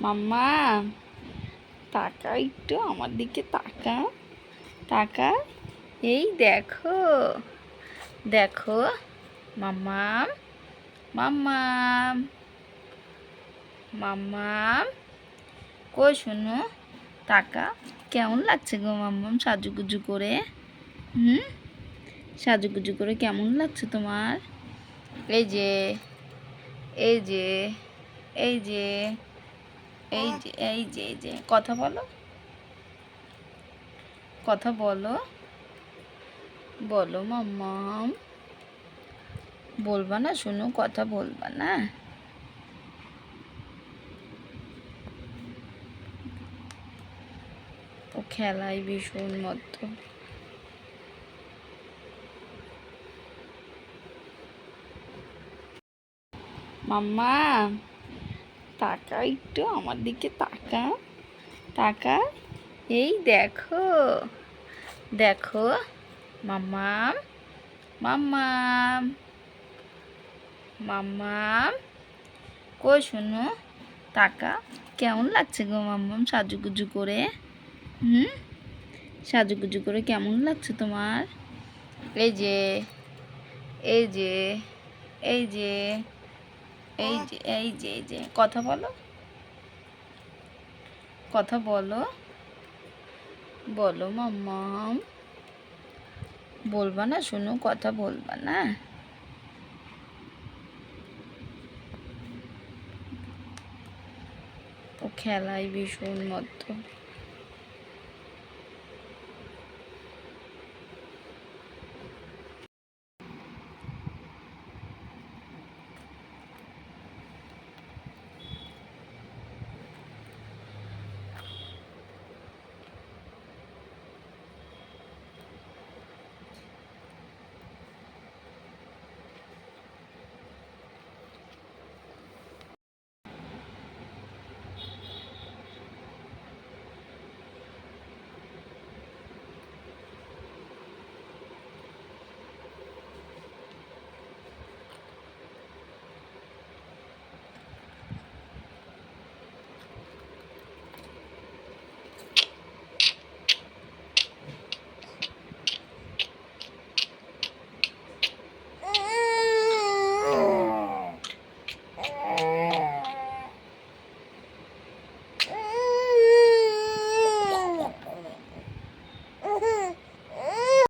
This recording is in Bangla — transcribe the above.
মাম্মা তাকা, একটু আমার দিকে তাকা। তাকা, এই দেখো দেখো। মাম্মাম মাম্মাম মাম্মাম, কই শোনো, তাকা। কেমন লাগছে গো মাম্মাম সাজুগুজু করে? সাজুগুজু করে কেমন লাগছে তোমার? এই যে এই যে এই যে এই যে এই যে এই যে কথা বলো, কথা বলো, বলো মাম্মাম। বলবা না শোনো, কথা বলবা না? ও খেলায় ভীষণ মত্ত। মাম্মা তাকা, একটু আমার দিকে তাকা। তাকা, এই দেখো দেখো। মাম্মাম মাম্মাম মাম্মাম, কই শোনো, তাকা। কেমন লাগছে গো মাম্মাম সাজুগুজু করে? সাজুগুজু করে কেমন লাগছে তোমার? এই যে এই যে এই যে এই যে এই যে এই যে কথা বলো, কথা বলো, বলো মাম্মাম। বলবা না শোনো, কথা বলবা না? ও খেলায় ভীষণ মত্ত।